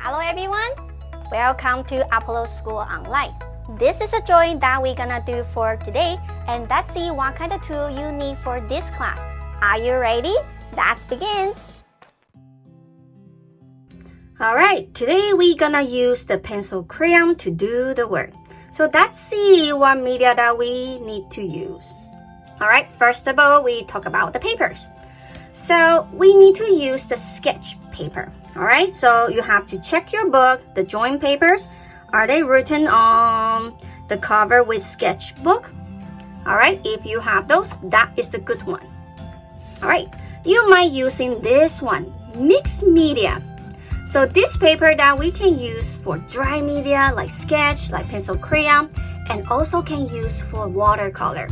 Hello everyone, welcome to Apollo School Online. This is a drawing that we're gonna do for today, and let's see what kind of tool you need for this class. Are you ready? Let's begin. Alright, today we're gonna use the pencil crayon to do the work. So let's see what media that we need to use. Alright, first of all, we talk about the papers. So we need to use the sketch paper. Alright, so you have to check your book, the drawing papers. Are they written on the cover with sketchbook? Alright, if you have those, that is the good one. Alright, you might using this one, mixed media. So this paper that we can use for dry media like sketch, like pencil crayon, and also can use for watercolor.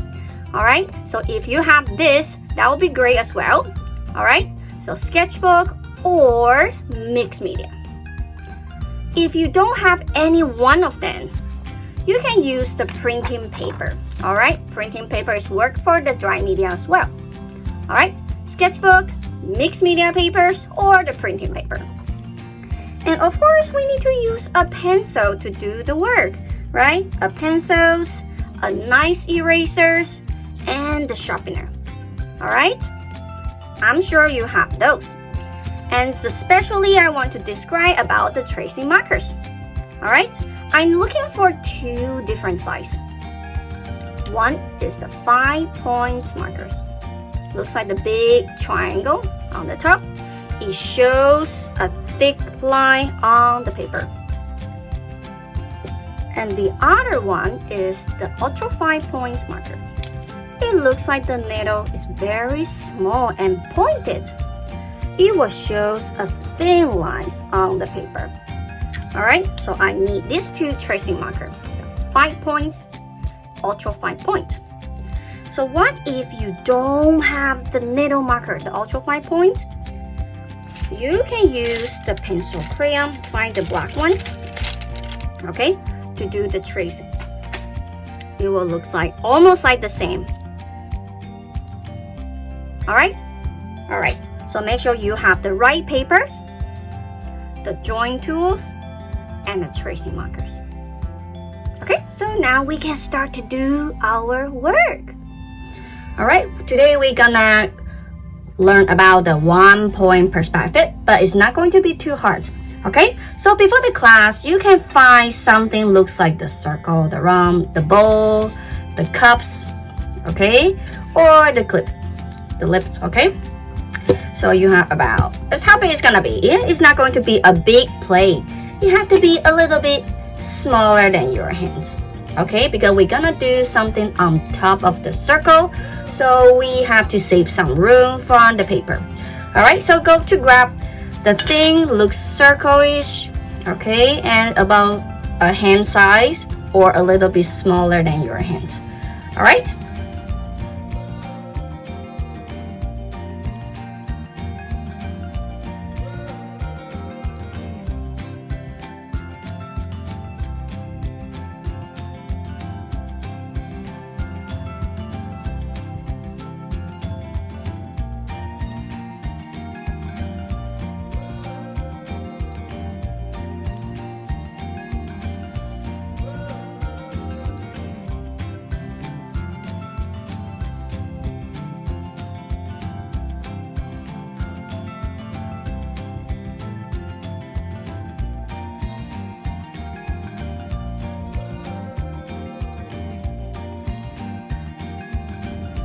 Alright, so if you have this, that will be great as well. Alright, so sketchbook or mixed media. If you don't have any one of them, you can use the printing paper. Alright, printing papers work for the dry media as well. Alright, sketchbook, mixed media papers, or the printing paper. And of course, we need to use a pencil to do the work, right? A pencils, a nice erasers, and the sharpener. Alright, I'm sure you have those. And especially I want to describe about the tracing markers. Alright, I'm looking for two different sizes. One is the 5 points markers. Looks like the big triangle on the top. It shows a thick line on the paper. And the other one is the ultra 5 points marker. It looks like the needle is very small and pointed. It will show a thin lines on the paper. Alright, so I need these two tracing markers, 5 points, ultra 5 point. So what if you don't have the needle marker, the ultra 5 point? You can use the pencil crayon, find the black one, okay, to do the tracing. It will look like almost like the same. Alright? Alright. So make sure you have the right papers, the drawing tools, and the tracing markers. Okay, so now we can start to do our work. Alright, today we're gonna learn about the 1 point perspective, but it's not going to be too hard. Okay, so before the class, you can find something looks like the circle, the round, the bowl, the cups, okay, or the clip, the lips, okay? So you have about, that's how big it's gonna be. It's not going to be a big plate. You have to be a little bit smaller than your hands, okay? Because we're gonna do something on top of the circle, so we have to save some room from the paper. All right, so go to grab the thing, looks circle-ish, okay? And about a hand size or a little bit smaller than your hand. All right?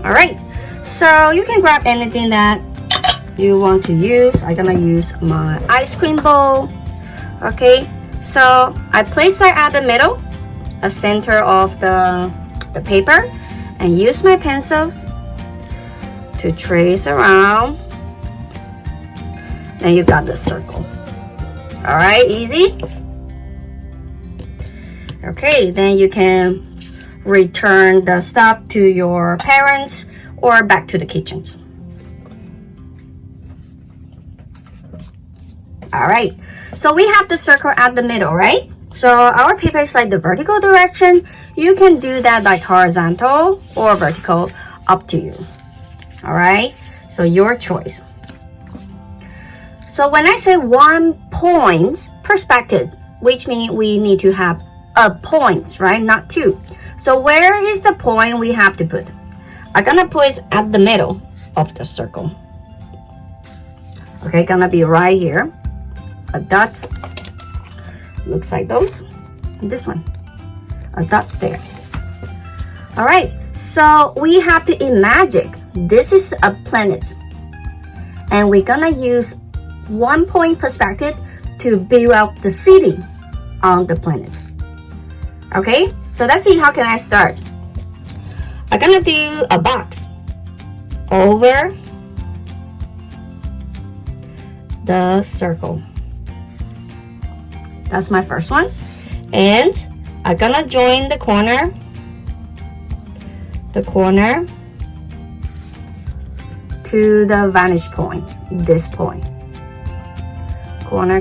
Alright, so you can grab anything that you want to use. I'm gonna use my ice cream bowl. Okay, so I place that at the middle, a center of the paper, and use my pencils to trace around. And you got the circle. Alright, easy. Okay, then you can return the stuff to your parents or back to the kitchen. Alright, so we have the circle at the middle, right? So our paper is like the vertical direction. You can do that like horizontal or vertical, up to you. Alright, so your choice. So when I say 1 point perspective, which means we need to have a point, right? Not two. So where is the point we have to put? I'm gonna put it at the middle of the circle. Okay, gonna be right here. A dot looks like those. This one, a dot's there. All right, so we have to imagine this is a planet, and we're gonna use 1 point perspective to build up the city on the planet. Okay, so let's see, how can I start? I'm gonna do a box over the circle. That's my first one. And I'm gonna join the corner to the vantage point, this point. Corner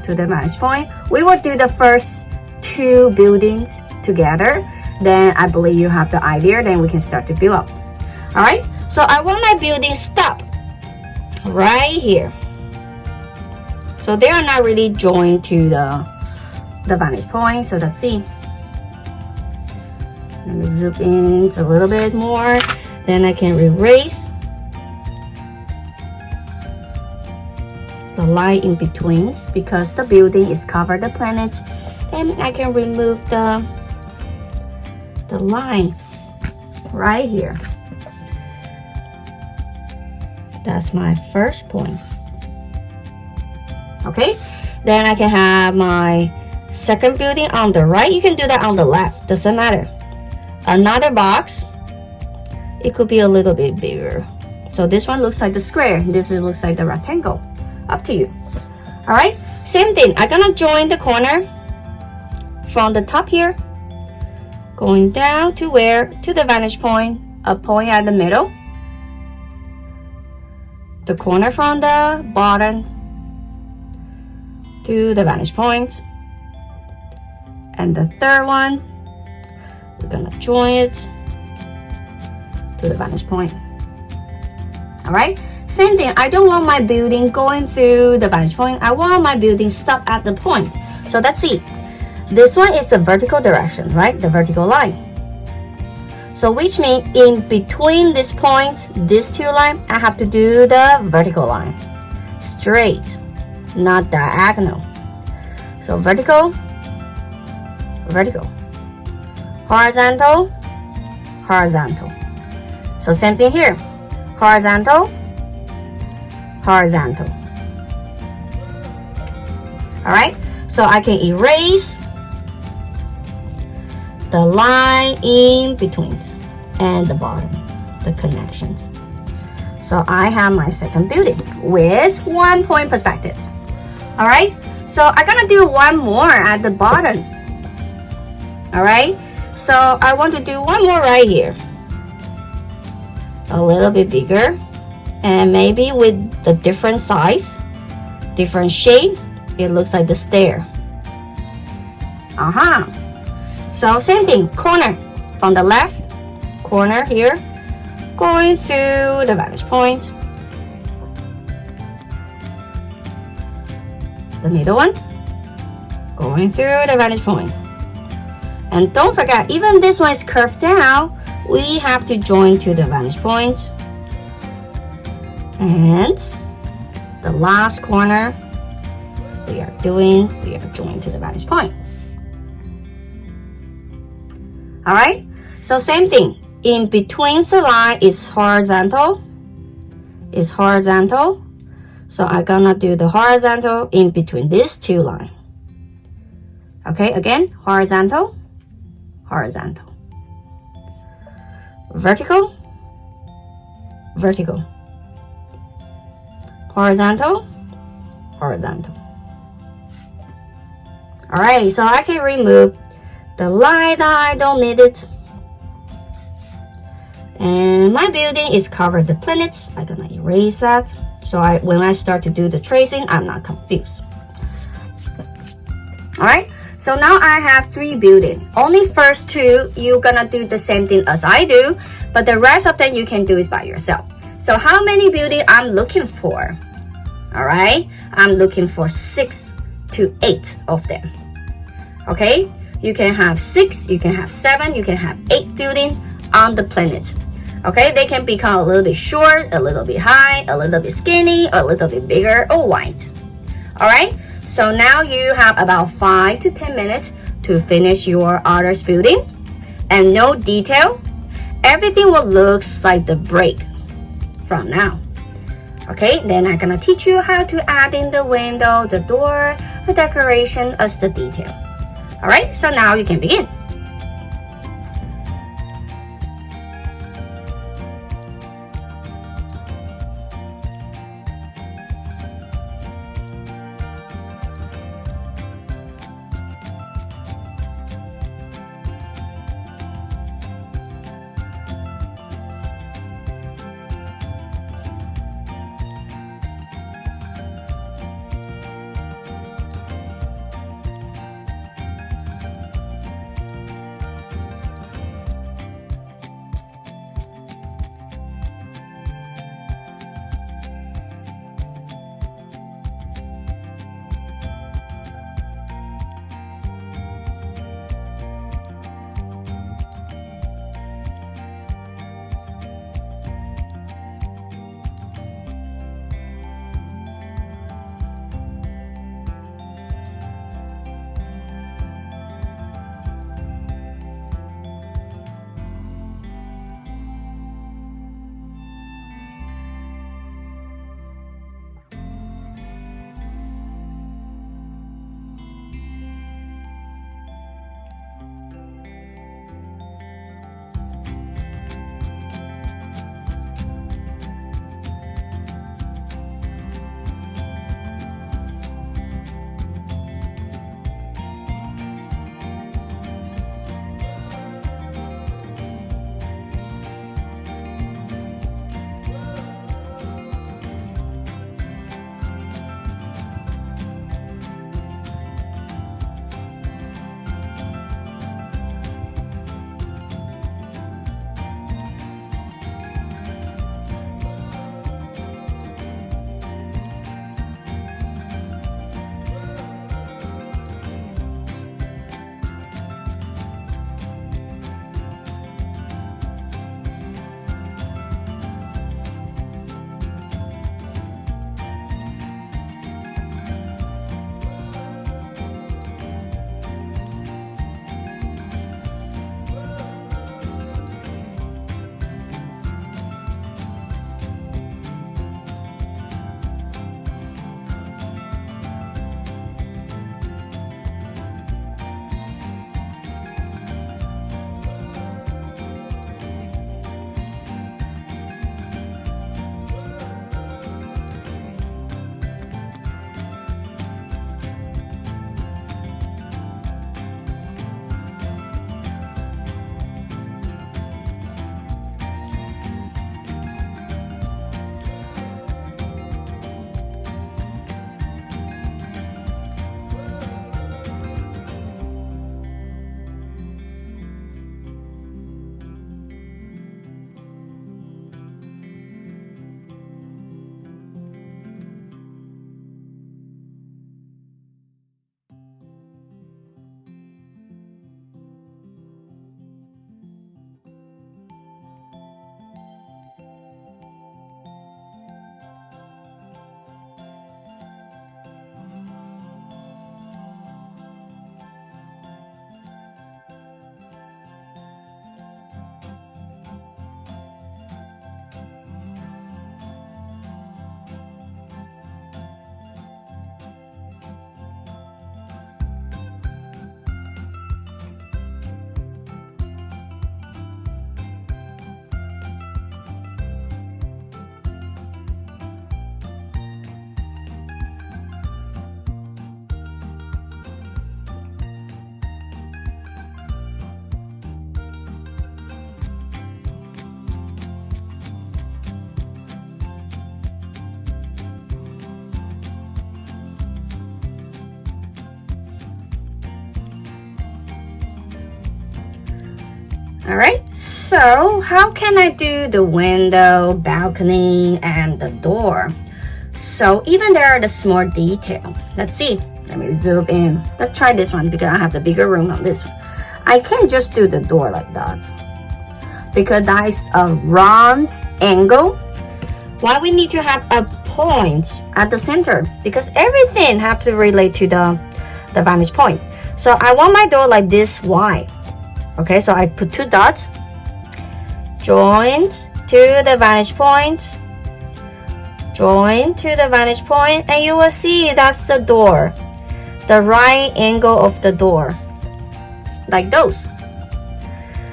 to the vantage point. We will do the first two buildings together. Then I believe you have the idea, then we can start to build up. All right, so I want my building stop right here. So they are not really joined to the vantage point. So let's see. Let me zoom in a little bit more. Then I can erase the line in between because the building is covered the planet, and I can remove the line right here. That's my first point. Okay, then I can have my second building on the right. You can do that on the left, doesn't matter. Another box, it could be a little bit bigger. So this one looks like the square, this looks like the rectangle. Up to you. All right, same thing. I'm gonna join the corner from the top here, going down to where? To the vantage point, a point at the middle. The corner from the bottom to the vantage point. And the third one, we're gonna join it to the vantage point. All right, same thing. I don't want my building going through the vantage point. I want my building stop at the point. So let's see. This one is the vertical direction, right? The vertical line. So which means in between these points, these two lines, I have to do the vertical line. Straight, not diagonal. So vertical, vertical. Horizontal, horizontal. So same thing here. Horizontal, horizontal. All right, so I can erase the line in between and the bottom, the connections. So I have my second building with 1 point perspective. All right, so I'm gonna do one more at the bottom. All right, so I want to do one more right here, a little bit bigger, and maybe with the different size, different shape, it looks like the stair. So same thing, corner from the left, corner here, going through the vantage point. The middle one, going through the vantage point. And don't forget, even this one is curved down, we have to join to the vantage point. And the last corner, we are joining to the vantage point. All right, so same thing. In between the line is horizontal. So I'm gonna do the horizontal in between these two lines. Okay, again, horizontal, horizontal. Vertical, vertical. Horizontal, horizontal. All right, so I can remove the line that I don't need it. And my building is covered the planets. I'm gonna erase that. So when I start to do the tracing, I'm not confused. All right, so now I have 3 buildings. Only first 2, you're gonna do the same thing as I do, but the rest of them you can do it by yourself. So how many buildings I'm looking for? All right, I'm looking for 6 to 8 of them. Okay, you can have 6, you can have 7, you can have 8 buildings on the planet. Okay, they can become a little bit short, a little bit high, a little bit skinny, a little bit bigger or wide. Alright, so now you have about 5 to 10 minutes to finish your others building. And no detail, everything will look like the break from now. Okay, then I'm gonna teach you how to add in the window, the door, the decoration as the detail. Alright, so now you can begin. Alright, so how can I do the window, balcony, and the door? So even there are the small detail. Let's see. Let me zoom in. Let's try this one because I have the bigger room on this one. I can't just do the door like that because that is a round angle. Why we need to have a point at the center? Because everything have to relate to the vantage point. So I want my door like this wide. Okay, so I put 2 dots, join to the vantage point, join to the vantage point, and you will see that's the door, the right angle of the door, like those.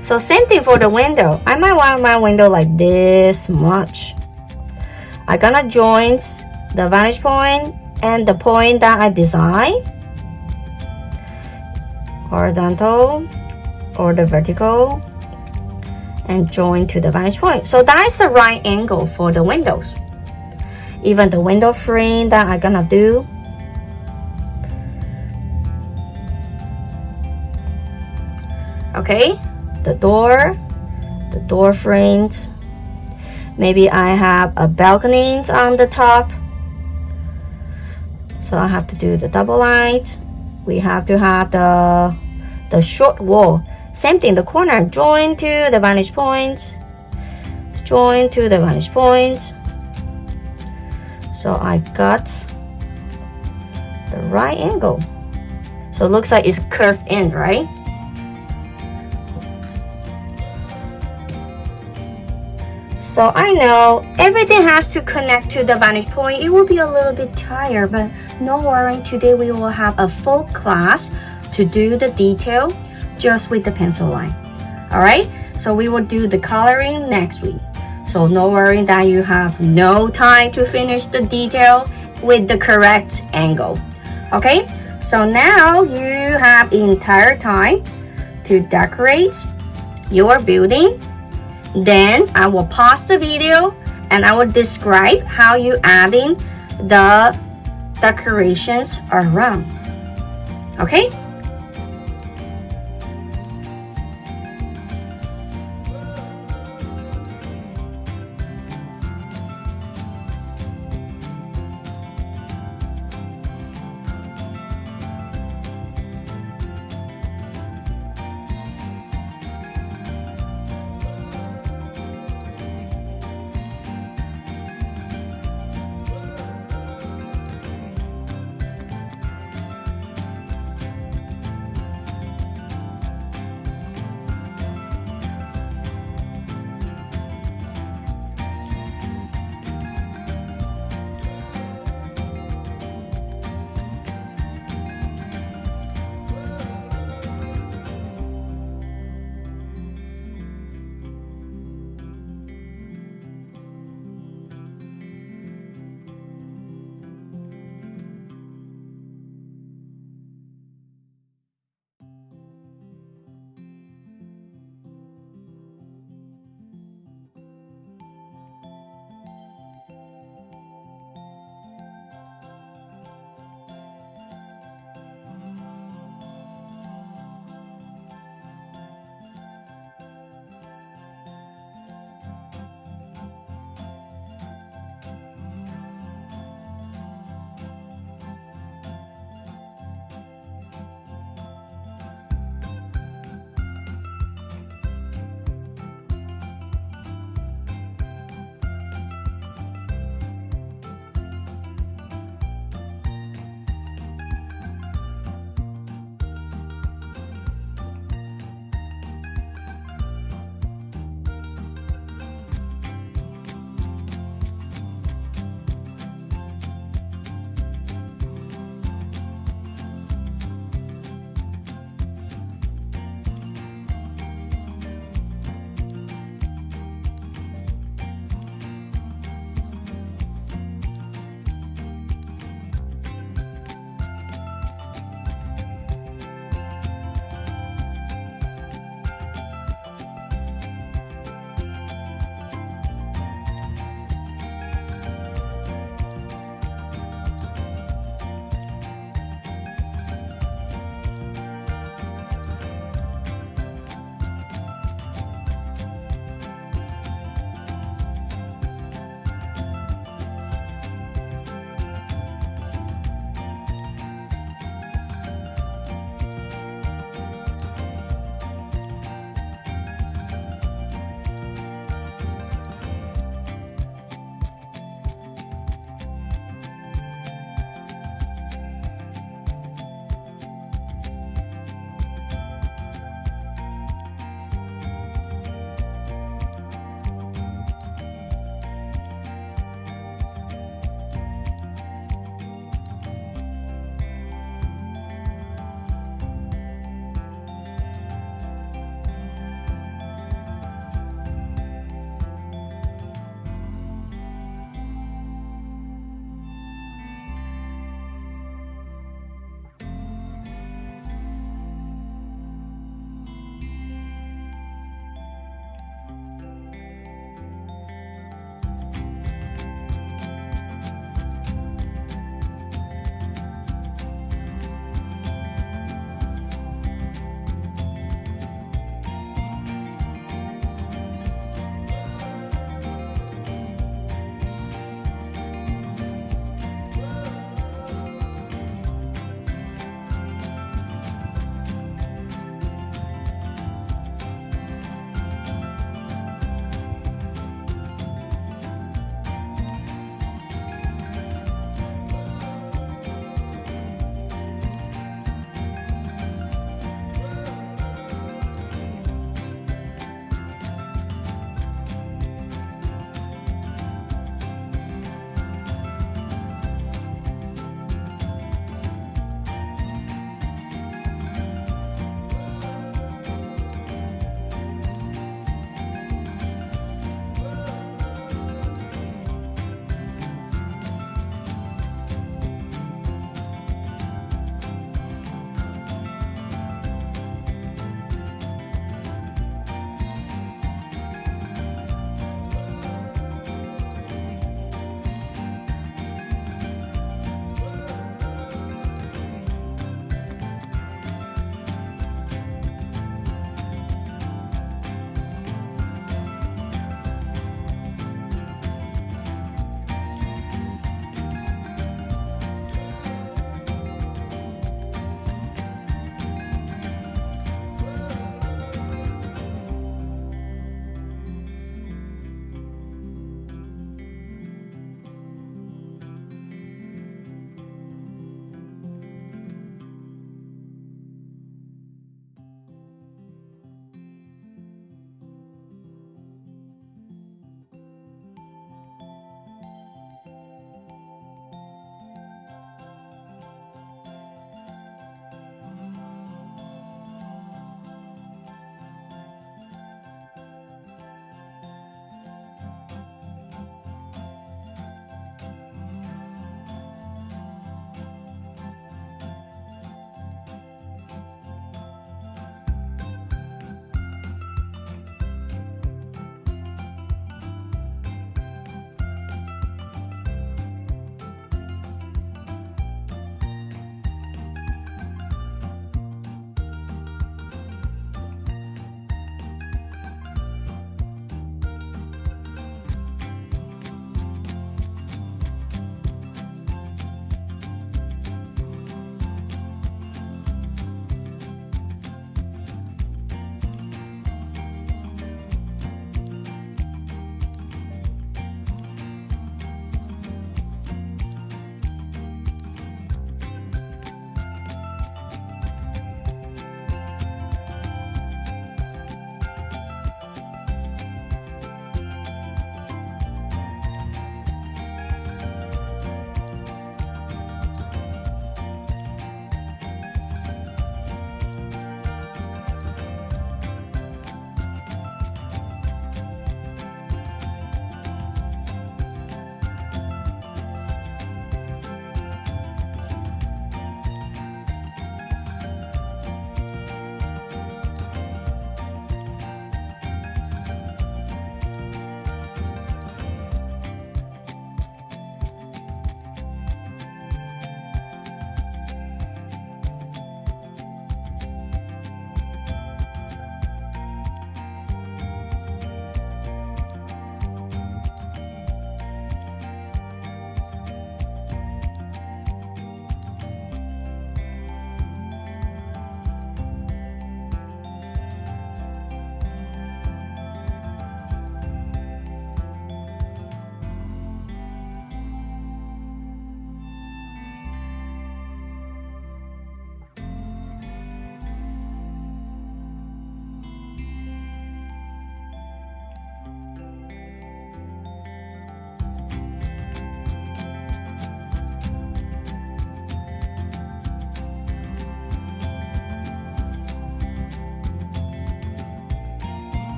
So same thing for the window. I might want my window like this much. I'm gonna join the vantage point and the point that I design, horizontal or the vertical, and join to the vantage point. So that is the right angle for the windows. Even the window frame that I'm gonna do. Okay, the door frames. Maybe I have a balconies on the top, so I have to do the double light. We have to have the short wall. Same thing, the corner, join to the vantage point, join to the vantage point. So I got the right angle. So it looks like it's curved in, right? So I know everything has to connect to the vantage point. It will be a little bit tired, but no worry. Today we will have a full class to do the detail just with the pencil line. All right, so we will do the coloring next week. So no worry that you have no time to finish the detail with the correct angle. Okay, so now you have entire time to decorate your building. Then I will pause the video and I will describe how you adding the decorations around. Okay?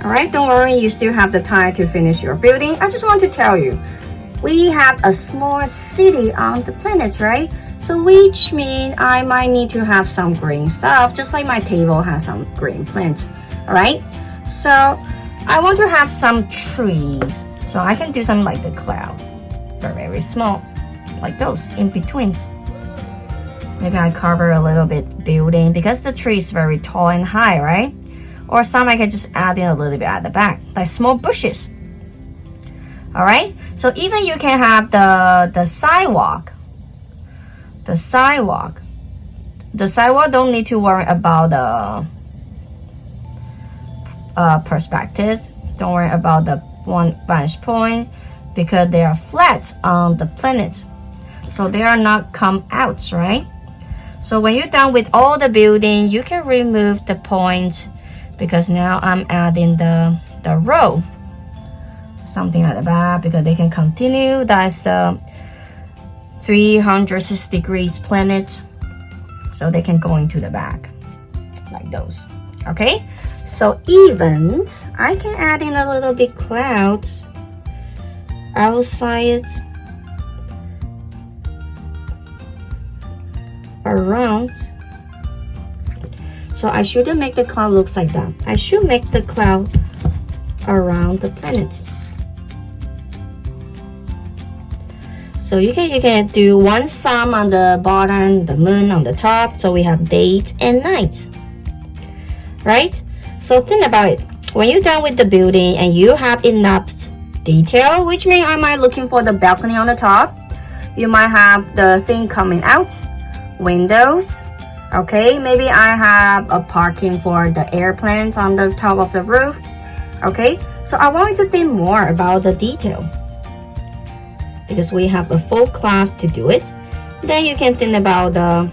Alright, don't worry, you still have the time to finish your building. I just want to tell you, we have a small city on the planet, right? So which means I might need to have some green stuff, just like my table has some green plants. Alright, so I want to have some trees. So I can do something like the clouds. They're very small, like those in between. Maybe I cover a little bit building because the tree is very tall and high, right? Or some I can just add in a little bit at the back, like small bushes. Alright, so even you can have the sidewalk. The sidewalk don't need to worry about the perspective. Don't worry about the one vantage point because they are flat on the planet. So they are not come out, right? So when you're done with all the building, you can remove the points because now I'm adding the row. Something like that because they can continue. That's the 360 degrees planet. So they can go into the back like those. Okay? So even I can add in a little bit clouds outside around. So I shouldn't make the cloud look like that. I should make the cloud around the planet. So you can do one sun on the bottom, the moon on the top. So we have days and nights, right? So think about it. When you're done with the building and you have enough detail, which means I might looking for the balcony on the top. You might have the thing coming out, windows. Okay, maybe I have a parking for the airplanes on the top of the roof. Okay, so I wanted to think more about the detail because we have a full class to do it. Then you can think about the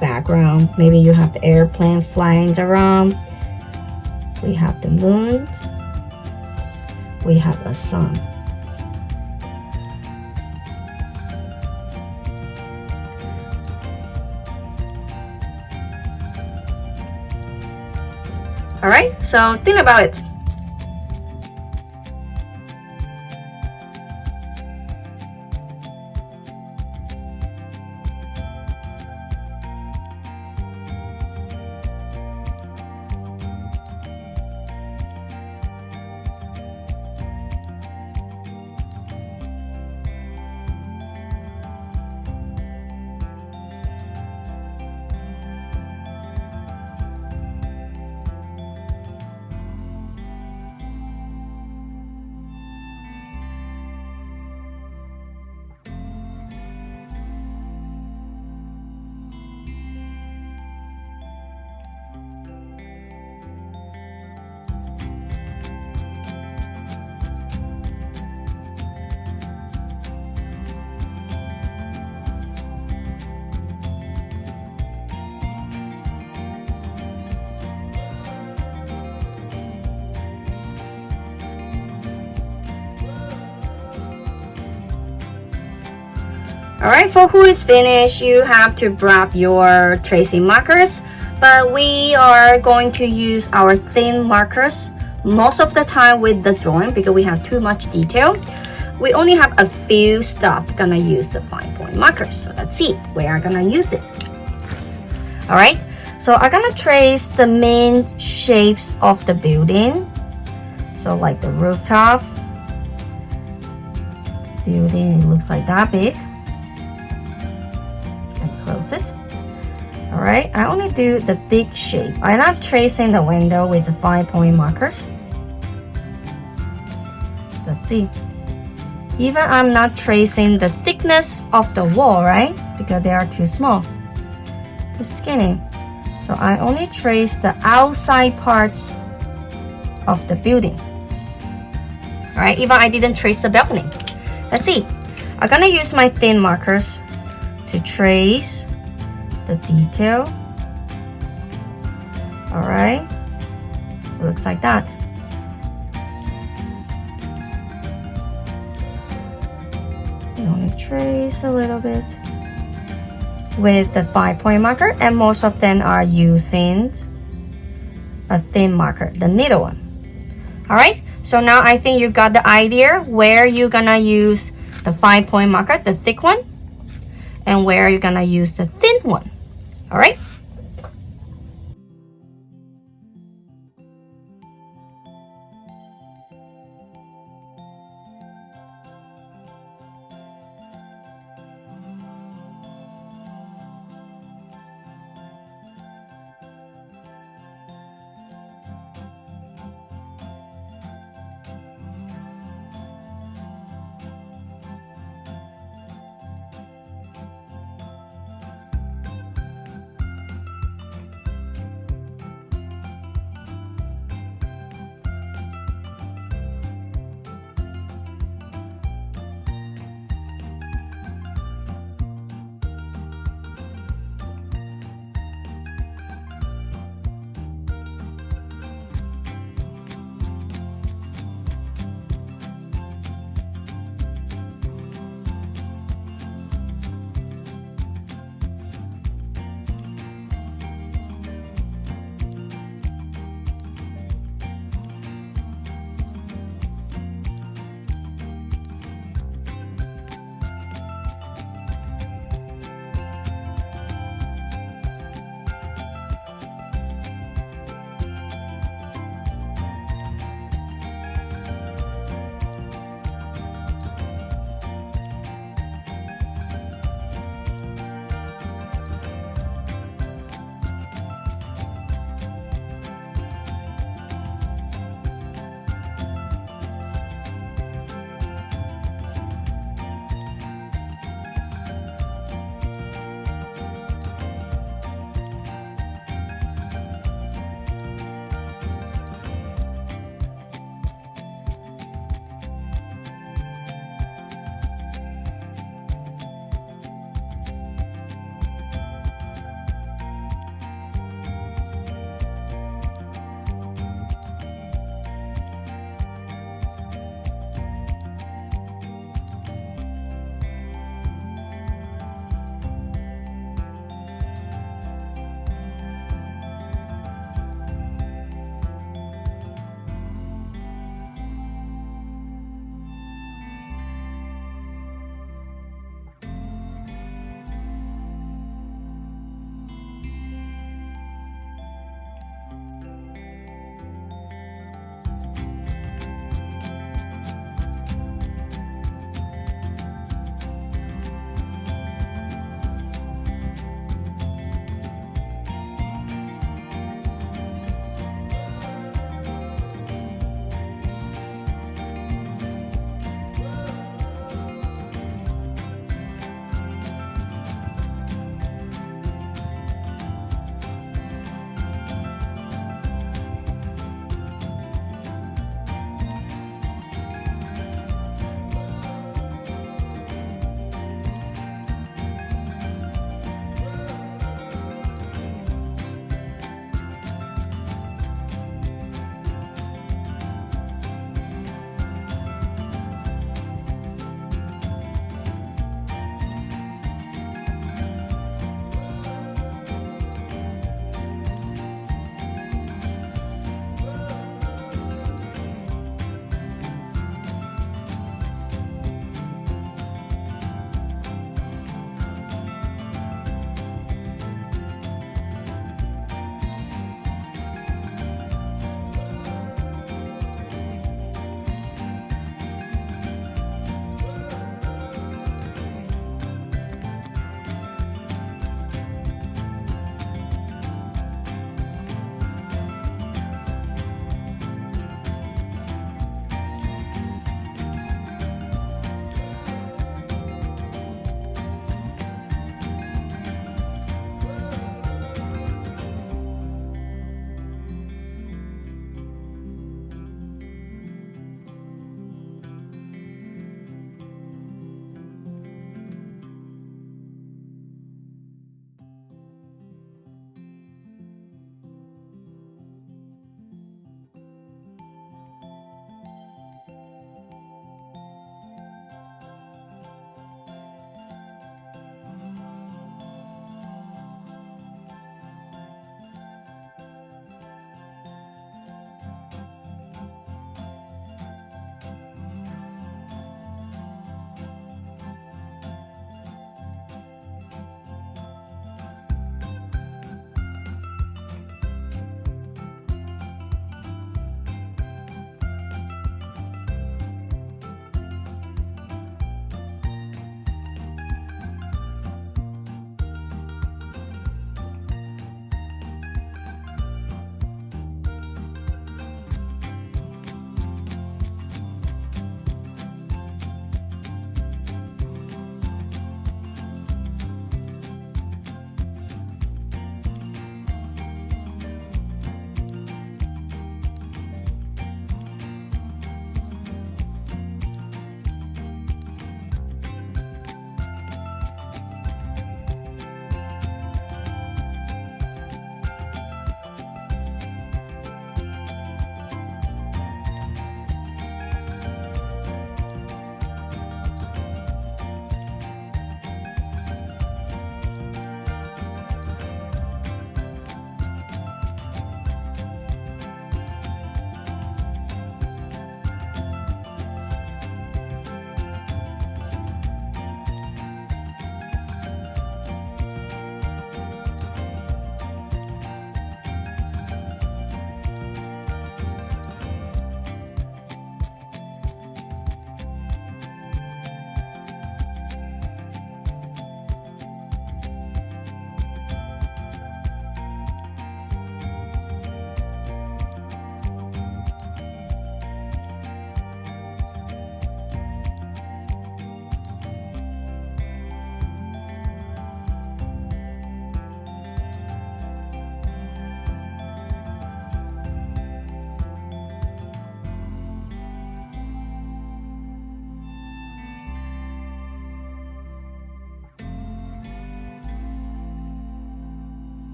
background. Maybe you have the airplane flying around. We have the moon. We have a sun. Alright, so think about it. Alright, for who is finished, you have to grab your tracing markers, but we are going to use our thin markers most of the time with the drawing because we have too much detail. We only have a few stuff gonna use the fine point markers, so let's see where I'm gonna use it. Alright, so I'm gonna trace the main shapes of the building, so like the rooftop building, it looks like that big. Close it. Alright, I only do the big shape. I'm not tracing the window with the 5-point markers. Let's see. Even I'm not tracing the thickness of the wall, right? Because they are too small, too skinny. So I only trace the outside parts of the building. Alright, even I didn't trace the balcony. Let's see. I'm gonna use my thin markers to trace the detail. Alright, looks like that. You only trace a little bit with the 5-point marker, and most of them are using a thin marker, the needle one. Alright, so now I think you got the idea where you're gonna use the 5-point marker, the thick one, and where you're gonna use the thin one. Alright?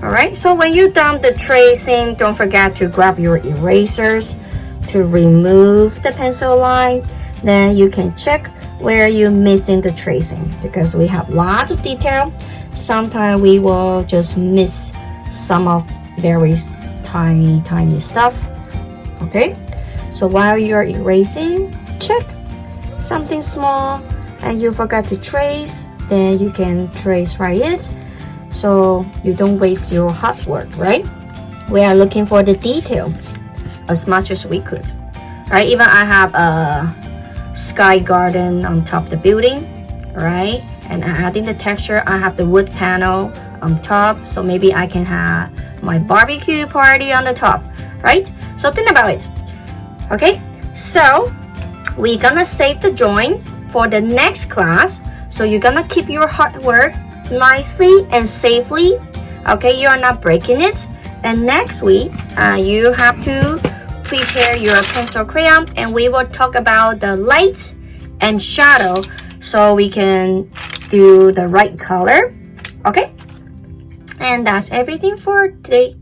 Alright, so when you're done the tracing, don't forget to grab your erasers to remove the pencil line. Then you can check where you're missing the tracing, because we have lots of detail. Sometimes we will just miss some of very tiny stuff. Okay, so while you're erasing, check something small and you forgot to trace, then you can trace right it, so you don't waste your hard work, right? We are looking for the detail as much as we could, right? Even I have a sky garden on top of the building, right? And adding the texture, I have the wood panel on top, so maybe I can have my barbecue party on the top, right? So think about it. Okay, so we're gonna save the drawing for the next class. So you're gonna keep your hard work nicely and safely. Okay, you are not breaking it. And next week, you have to prepare your pencil crayon, and we will talk about the light and shadow so we can do the right color. Okay, and that's everything for today.